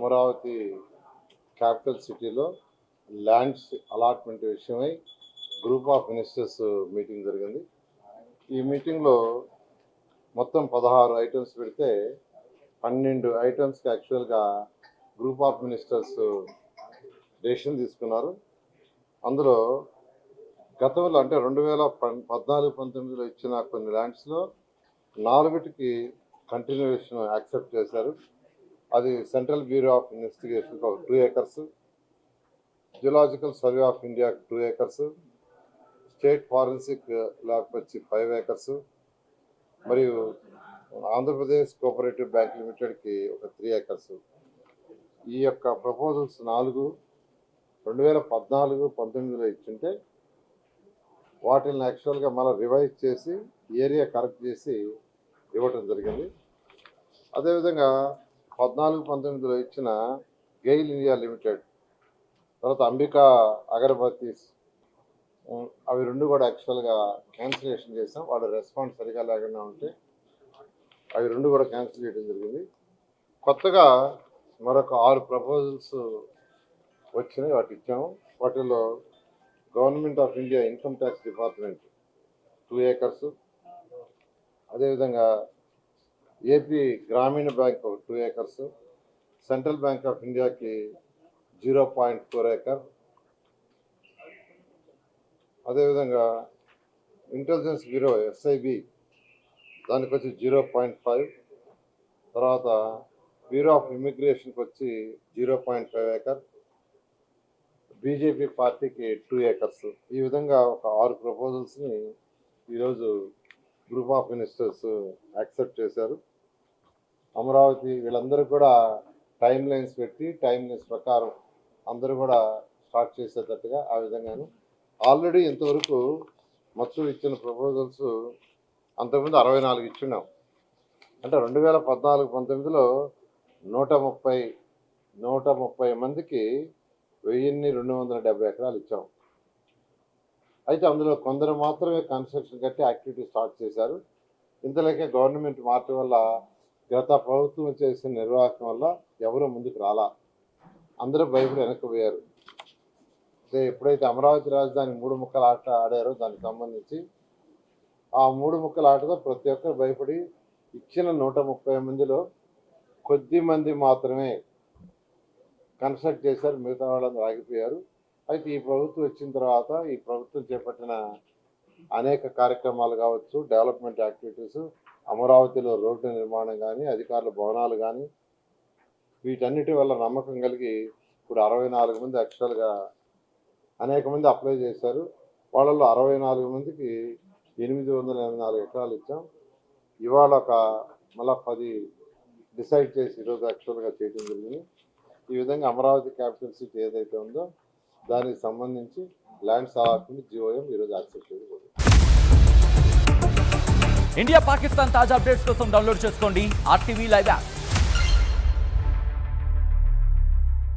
Amaravati capital సిటీలో lands allotment విషయమై group of ministers meeting జరిగింది. ఈ మీటింగ్లో మొత్తం 16 ఐటమ్స్ పెడితే 12 ఐటమ్స్కి యాక్చువల్గా గ్రూప్ ఆఫ్ మినిస్టర్స్ డెసిషన్ తీసుకున్నారు. అందులో గతంలో అంటే 2014-19లో ఇచ్చిన కొన్ని ల్యాండ్స్లో 4కి కంటిన్యూషన్ యాక్సెప్ట్ చేశారు. అది central bureau of investigation 2 acres, geological survey of India 2 acres, state forensic lab వచ్చి 5 acres, మరియు ఆంధ్రప్రదేశ్ కోఆపరేటివ్ బ్యాంక్ లిమిటెడ్కి ఒక 3 acres. ఈ యొక్క ప్రపోజల్స్ 4 2014-19లో ఇచ్చింటే వాటిని యాక్చువల్గా మళ్ళీ రివైజ్ చేసి ఏరియా కరెక్ట్ చేసి ఇవ్వటం జరిగింది. అదేవిధంగా 14-19లో ఇచ్చిన గెయిల్ ఇండియా లిమిటెడ్, తర్వాత అంబికా అగరబత్తీస్, అవి 2 కూడా యాక్చువల్గా క్యాన్సిలేషన్ చేసాం. వాళ్ళ రెస్పాన్స్ సరిగా లేకుండా ఉంటే అవి 2 కూడా క్యాన్సిల్ చేయడం జరిగింది. కొత్తగా మరొక 6 ప్రపోజల్స్ వచ్చినాయి, వాటి ఇచ్చాము. వాటిలో government of India income tax department 2 acres, అదేవిధంగా ఏపీ గ్రామీణ bank 2 acres, central bank of ఇండియాకి 0.4 acre, అదేవిధంగా ఇంటెలిజెన్స్ బ్యూరో SIB దానికి వచ్చి 0.5, తర్వాత బ్యూరో ఆఫ్ ఇమిగ్రేషన్కి వచ్చి 0.5 acre, బీజేపీ పార్టీకి 2 acres. ఈ విధంగా ఒక 6 ప్రపోజల్స్ని ఈరోజు గ్రూప్ ఆఫ్ మినిస్టర్స్ యాక్సెప్ట్ చేశారు. అమరావతి వీళ్ళందరూ కూడా టైం లైన్స్ పెట్టి టైం లైన్స్ ప్రకారం అందరూ కూడా స్టార్ట్ చేసేటట్టుగా ఆ విధంగాను ఆల్రెడీ ఇంతవరకు మొత్తం ఇచ్చిన ప్రపోజల్స్ అంతకుముందు 64 ఇచ్చున్నాం. అంటే 2014-19లో 130 మందికి 1270 ఎకరాలు ఇచ్చాం. అయితే అందులో కొందరు మాత్రమే కన్స్ట్రక్షన్ కట్టి యాక్టివిటీ స్టార్ట్ చేశారు. ఇంతలోకే గవర్నమెంట్ మార్చడం వల్ల గత ప్రభుత్వం చేసిన నిర్వాహకం వల్ల ఎవరూ ముందుకు రాలా, అందరూ భయపడి వెనక్కిపోయారు. అంటే ఎప్పుడైతే అమరావతి రాజధాని 3 ముక్కల ఆట ఆడారో దానికి సంబంధించి ఆ 3 ముక్కల ఆటతో ప్రతి ఒక్కరు భయపడి ఇచ్చిన 130 మందిలో కొద్ది మంది మాత్రమే కన్స్ట్రక్ట్ చేశారు, మిగతా వాళ్ళందరూ ఆగిపోయారు. అయితే ఈ ప్రభుత్వం వచ్చిన తర్వాత ఈ ప్రభుత్వం చేపట్టిన అనేక కార్యక్రమాలు కావచ్చు, డెవలప్మెంట్ యాక్టివిటీస్, అమరావతిలో రోడ్డు నిర్మాణం కానీ, అధికారుల భవనాలు కానీ, వీటన్నిటి వల్ల నమ్మకం కలిగి ఇప్పుడు 64 మంది యాక్చువల్గా అనేక మంది అప్లై చేశారు. వాళ్ళలో 64 మందికి 884 ఎకరాలు ఇచ్చాం. ఇవాళ మళ్ళీ 10 డిసైడ్ చేసి ఈరోజు యాక్చువల్గా చేయడం జరిగింది. ఈ విధంగా అమరావతి క్యాపిటల్ సిటీ ఏదైతే ఉందో దానికి సంబంధించి ల్యాండ్స్ అలాట్మెంట్ GOM ఈరోజు యాక్సెప్ట్ చేయడం. ఇండియా పాకిస్తాన్ తాజా అప్డేట్స్ కోసం డౌన్లోడ్ చేసుకోండి RTV లైవ్ యాప్.